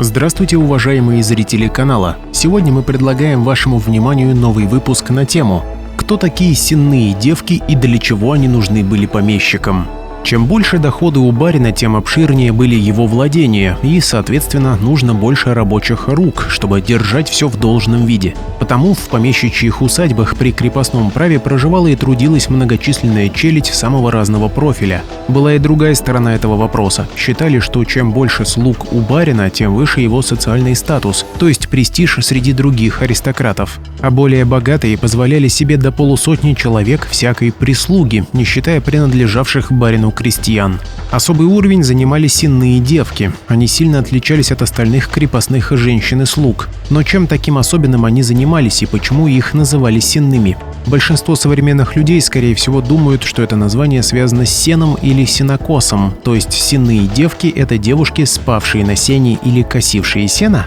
Здравствуйте, уважаемые зрители канала! Сегодня мы предлагаем вашему вниманию новый выпуск на тему «Кто такие сенные девки и для чего они нужны были помещикам?». Чем больше доходы у барина, тем обширнее были его владения, и, соответственно, нужно больше рабочих рук, чтобы держать все в должном виде. Потому в помещичьих усадьбах при крепостном праве проживала и трудилась многочисленная челядь самого разного профиля. Была и другая сторона этого вопроса. Считали, что чем больше слуг у барина, тем выше его социальный статус, то есть престиж среди других аристократов. А более богатые позволяли себе до полусотни человек всякой прислуги, не считая принадлежавших барину крестьян. Особый уровень занимали сенные девки. Они сильно отличались от остальных крепостных женщин и слуг. Но чем таким особенным они занимались и почему их называли сенными? Большинство современных людей, скорее всего, думают, что это название связано с сеном или сенокосом, то есть сенные девки – это девушки, спавшие на сене или косившие сено?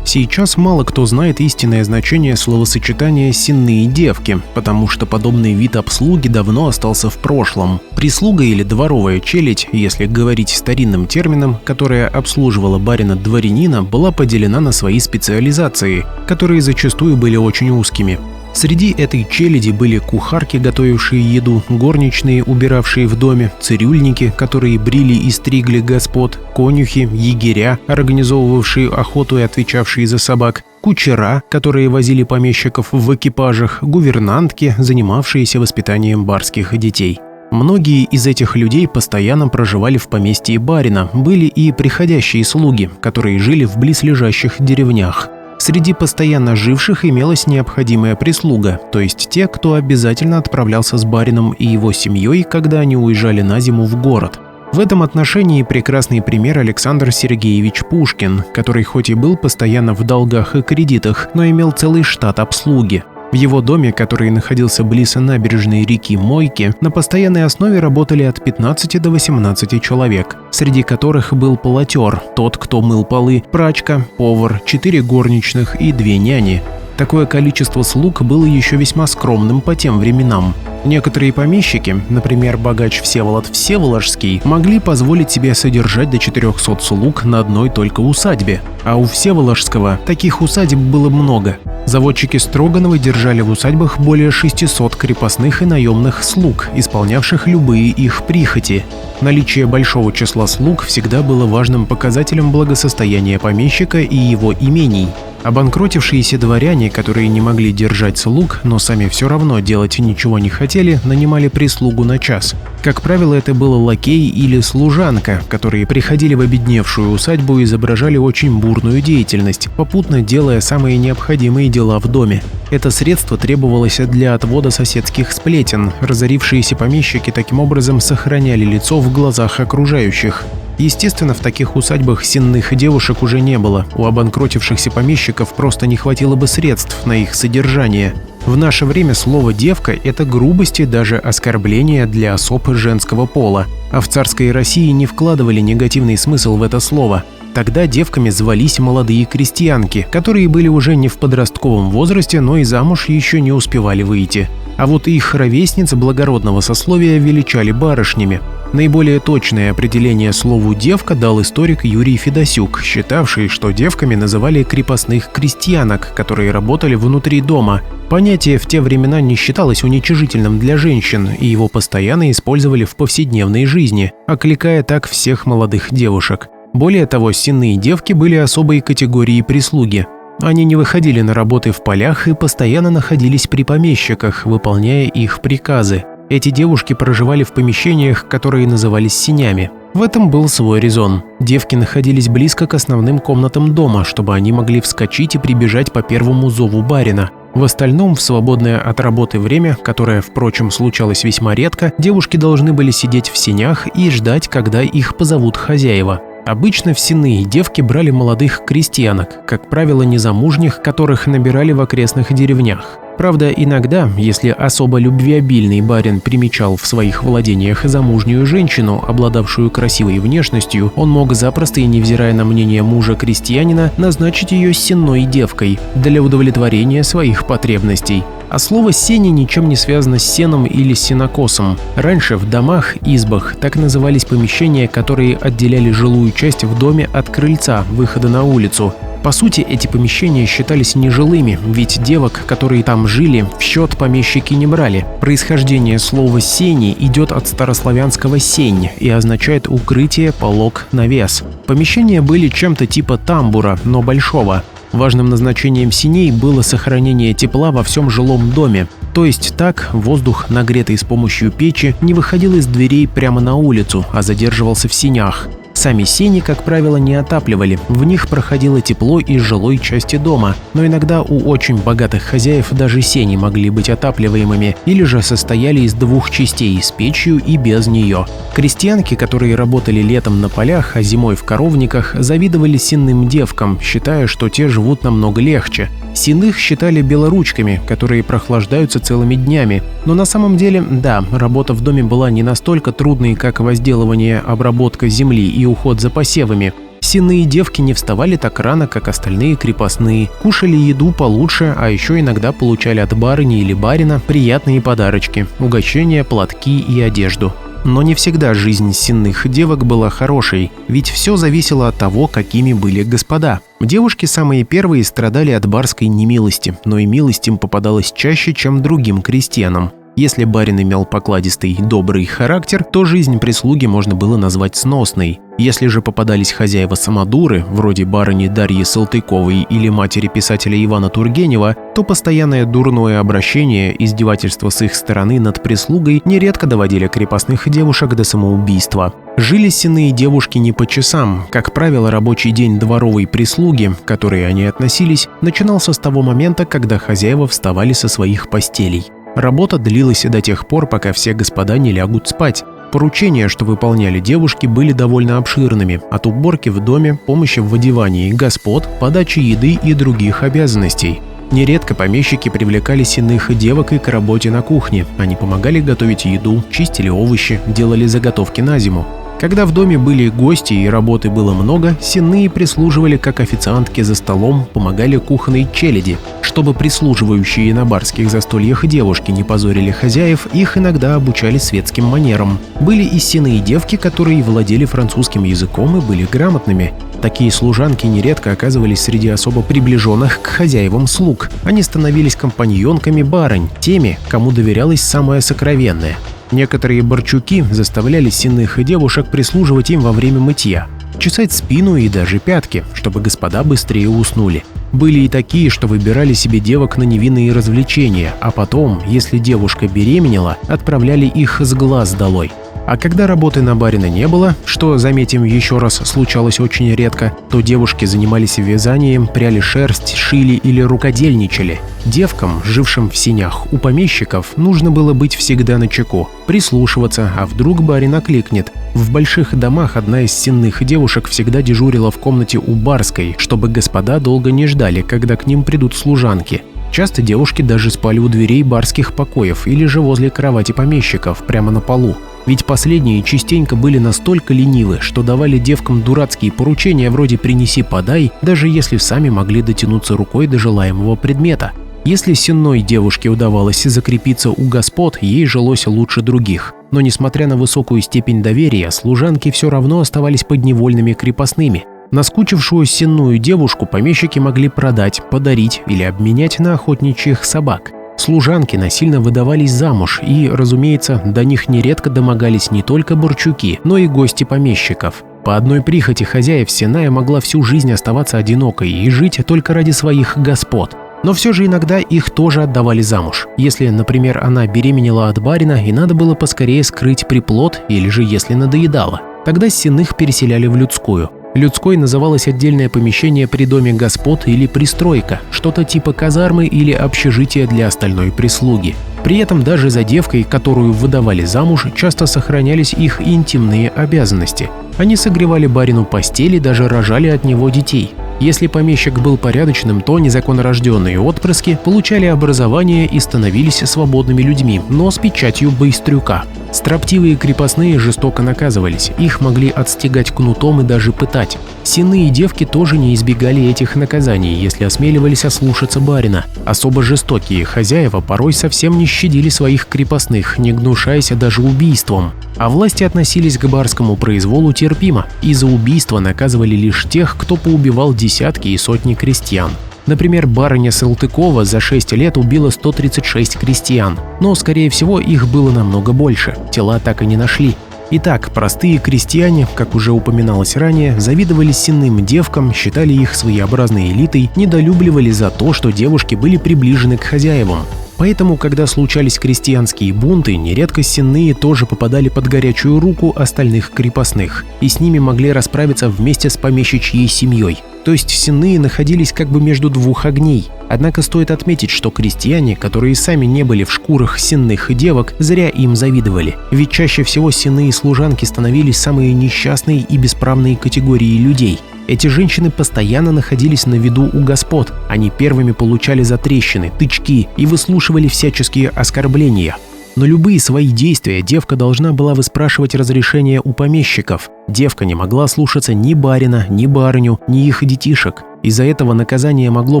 Сейчас мало кто знает истинное значение словосочетания «сенные девки», потому что подобный вид обслуги давно остался в прошлом. Прислуга или дворовая челядь, если говорить старинным термином, которая обслуживала барина-дворянина, была поделена на свои специализации, которые зачастую были очень узкими. Среди этой челяди были кухарки, готовившие еду, горничные, убиравшие в доме, цирюльники, которые брили и стригли господ, конюхи, егеря, организовывавшие охоту и отвечавшие за собак, кучера, которые возили помещиков в экипажах, гувернантки, занимавшиеся воспитанием барских детей. Многие из этих людей постоянно проживали в поместье барина, были и приходящие слуги, которые жили в близлежащих деревнях. Среди постоянно живших имелась необходимая прислуга, то есть те, кто обязательно отправлялся с барином и его семьей, когда они уезжали на зиму в город. В этом отношении прекрасный пример Александр Сергеевич Пушкин, который хоть и был постоянно в долгах и кредитах, но имел целый штат обслуги. В его доме, который находился близ набережной реки Мойки, на постоянной основе работали от 15 до 18 человек, среди которых был полотер, тот, кто мыл полы, прачка, повар, 4 горничных и 2 няни. Такое количество слуг было еще весьма скромным по тем временам. Некоторые помещики, например, богач Всеволод Всеволожский, могли позволить себе содержать до 400 слуг на одной только усадьбе. А у Всеволожского таких усадеб было много. Заводчики Строгановы держали в усадьбах более 600 крепостных и наемных слуг, исполнявших любые их прихоти. Наличие большого числа слуг всегда было важным показателем благосостояния помещика и его имений. Обанкротившиеся дворяне, которые не могли держать слуг, но сами все равно делать ничего не хотели, нанимали прислугу на час. Как правило, это был лакей или служанка, которые приходили в обедневшую усадьбу и изображали очень бурную деятельность, попутно делая самые необходимые дела в доме. Это средство требовалось для отвода соседских сплетен. Разорившиеся помещики таким образом сохраняли лицо в глазах окружающих. Естественно, в таких усадьбах сенных девушек уже не было, у обанкротившихся помещиков просто не хватило бы средств на их содержание. В наше время слово «девка» – это грубость и даже оскорбление для особ женского пола, а в царской России не вкладывали негативный смысл в это слово. Тогда девками звались молодые крестьянки, которые были уже не в подростковом возрасте, но и замуж еще не успевали выйти. А вот их ровесниц благородного сословия величали барышнями. Наиболее точное определение слову «девка» дал историк Юрий Федосюк, считавший, что девками называли крепостных крестьянок, которые работали внутри дома. Понятие в те времена не считалось уничижительным для женщин, и его постоянно использовали в повседневной жизни, окликая так всех молодых девушек. Более того, сенные девки были особой категорией прислуги. Они не выходили на работы в полях и постоянно находились при помещиках, выполняя их приказы. Эти девушки проживали в помещениях, которые назывались сенями. В этом был свой резон. Девки находились близко к основным комнатам дома, чтобы они могли вскочить и прибежать по первому зову барина. В остальном, в свободное от работы время, которое, впрочем, случалось весьма редко, девушки должны были сидеть в сенях и ждать, когда их позовут хозяева. Обычно в сенные девки брали молодых крестьянок, как правило, незамужних, которых набирали в окрестных деревнях. Правда, иногда, если особо любвеобильный барин примечал в своих владениях замужнюю женщину, обладавшую красивой внешностью, он мог запросто и невзирая на мнение мужа-крестьянина, назначить ее сенной девкой для удовлетворения своих потребностей. А слово «сени» ничем не связано с сеном или сенокосом. Раньше в домах, избах так назывались помещения, которые отделяли жилую часть в доме от крыльца, выхода на улицу. По сути, эти помещения считались нежилыми, ведь девок, которые там жили, в счет помещики не брали. Происхождение слова «сени» идет от старославянского «сень» и означает укрытие, полог, навес. Помещения были чем-то типа тамбура, но большого. Важным назначением сеней было сохранение тепла во всем жилом доме. То есть так воздух, нагретый с помощью печи, не выходил из дверей прямо на улицу, а задерживался в сенях. Сами сени, как правило, не отапливали, в них проходило тепло из жилой части дома, но иногда у очень богатых хозяев даже сени могли быть отапливаемыми или же состояли из двух частей, с печью и без нее. Крестьянки, которые работали летом на полях, а зимой в коровниках, завидовали сенным девкам, считая, что те живут намного легче. Сенных считали белоручками, которые прохлаждаются целыми днями. Но на самом деле, да, работа в доме была не настолько трудной, как возделывание, обработка земли и уход за посевами. Сенные девки не вставали так рано, как остальные крепостные, кушали еду получше, а еще иногда получали от барыни или барина приятные подарочки – угощения, платки и одежду. Но не всегда жизнь сенных девок была хорошей, ведь все зависело от того, какими были господа. Девушки самые первые страдали от барской немилости, но и милость им попадалась чаще, чем другим крестьянам. Если барин имел покладистый, добрый характер, то жизнь прислуги можно было назвать сносной. Если же попадались хозяева-самодуры, вроде барыни Дарьи Салтыковой или матери писателя Ивана Тургенева, то постоянное дурное обращение, издевательство с их стороны над прислугой нередко доводили крепостных девушек до самоубийства. Жили сенные девушки не по часам. Как правило, рабочий день дворовой прислуги, к которой они относились, начинался с того момента, когда хозяева вставали со своих постелей. Работа длилась до тех пор, пока все господа не лягут спать. Поручения, что выполняли девушки, были довольно обширными – от уборки в доме, помощи в одевании господ, подачи еды и других обязанностей. Нередко помещики привлекали сенных девок и к работе на кухне. Они помогали готовить еду, чистили овощи, делали заготовки на зиму. Когда в доме были гости и работы было много, сенные прислуживали как официантки за столом, помогали кухонной челяди. Чтобы прислуживающие на барских застольях девушки не позорили хозяев, их иногда обучали светским манерам. Были и сенные девки, которые владели французским языком и были грамотными. Такие служанки нередко оказывались среди особо приближенных к хозяевам слуг. Они становились компаньонками барынь, теми, кому доверялось самое сокровенное. Некоторые борчуки заставляли сенных девушек прислуживать им во время мытья, чесать спину и даже пятки, чтобы господа быстрее уснули. Были и такие, что выбирали себе девок на невинные развлечения, а потом, если девушка беременела, отправляли их с глаз долой. А когда работы на барина не было, что, заметим, еще раз случалось очень редко, то девушки занимались вязанием, пряли шерсть, шили или рукодельничали. Девкам, жившим в сенях у помещиков, нужно было быть всегда начеку, прислушиваться, а вдруг барин окликнет. В больших домах одна из сенных девушек всегда дежурила в комнате у барской, чтобы господа долго не ждали, когда к ним придут служанки. Часто девушки даже спали у дверей барских покоев или же возле кровати помещиков, прямо на полу. Ведь последние частенько были настолько ленивы, что давали девкам дурацкие поручения вроде «принеси-подай», даже если сами могли дотянуться рукой до желаемого предмета. Если сенной девушке удавалось закрепиться у господ, ей жилось лучше других. Но несмотря на высокую степень доверия, служанки все равно оставались подневольными крепостными. Наскучившую сенную девушку помещики могли продать, подарить или обменять на охотничьих собак. Служанки насильно выдавались замуж и, разумеется, до них нередко домогались не только борчуки, но и гости помещиков. По одной прихоти хозяев сенная могла всю жизнь оставаться одинокой и жить только ради своих господ. Но все же иногда их тоже отдавали замуж. Если, например, она беременела от барина и надо было поскорее скрыть приплод, или же если надоедала. Тогда сенных переселяли в людскую. Людской называлось отдельное помещение при доме господ или пристройка, что-то типа казармы или общежития для остальной прислуги. При этом даже за девкой, которую выдавали замуж, часто сохранялись их интимные обязанности. Они согревали барину постель и даже рожали от него детей. Если помещик был порядочным, то незаконнорожденные отпрыски получали образование и становились свободными людьми, но с печатью байстрюка. Строптивые крепостные жестоко наказывались, их могли отстегать кнутом и даже пытать. Сенные девки тоже не избегали этих наказаний, если осмеливались ослушаться барина. Особо жестокие хозяева порой совсем не щадили своих крепостных, не гнушаясь даже убийством. А власти относились к барскому произволу терпимо, и за убийство наказывали лишь тех, кто поубивал десятки и сотни крестьян. Например, барыня Салтыкова за 6 лет убила 136 крестьян, но, скорее всего, их было намного больше, тела так и не нашли. Итак, простые крестьяне, как уже упоминалось ранее, завидовали сенным девкам, считали их своеобразной элитой, недолюбливали за то, что девушки были приближены к хозяевам. Поэтому, когда случались крестьянские бунты, нередко сенные тоже попадали под горячую руку остальных крепостных, и с ними могли расправиться вместе с помещичьей семьей. То есть сенные находились как бы между двух огней. Однако стоит отметить, что крестьяне, которые сами не были в шкурах сенных девок, зря им завидовали. Ведь чаще всего сенные служанки становились самые несчастные и бесправные категории людей. Эти женщины постоянно находились на виду у господ, они первыми получали затрещины, тычки и выслушивали всяческие оскорбления. Но любые свои действия девка должна была выспрашивать разрешение у помещиков. Девка не могла слушаться ни барина, ни барыню, ни их детишек. Из-за этого наказание могло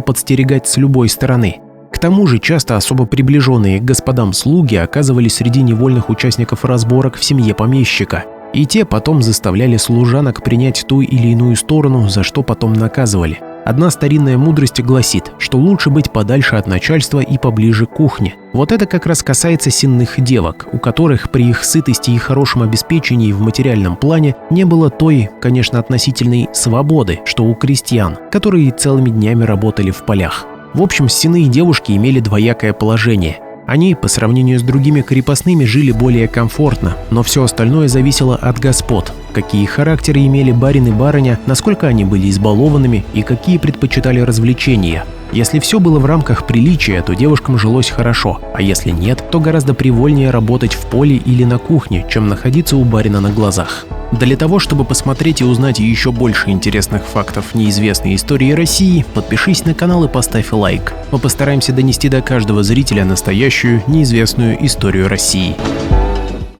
подстерегать с любой стороны. К тому же часто особо приближенные к господам слуги оказывались среди невольных участников разборок в семье помещика. И те потом заставляли служанок принять ту или иную сторону, за что потом наказывали. Одна старинная мудрость гласит, что лучше быть подальше от начальства и поближе к кухне. Вот это как раз касается сенных девок, у которых при их сытости и хорошем обеспечении в материальном плане не было той, конечно, относительной свободы, что у крестьян, которые целыми днями работали в полях. В общем, сенные девушки имели двоякое положение. Они, по сравнению с другими крепостными, жили более комфортно, но все остальное зависело от господ. Какие характеры имели барин и барыня, насколько они были избалованными и какие предпочитали развлечения. Если все было в рамках приличия, то девушкам жилось хорошо, а если нет, то гораздо привольнее работать в поле или на кухне, чем находиться у барина на глазах. Для того, чтобы посмотреть и узнать еще больше интересных фактов неизвестной истории России, подпишись на канал и поставь лайк. Мы постараемся донести до каждого зрителя настоящую неизвестную историю России.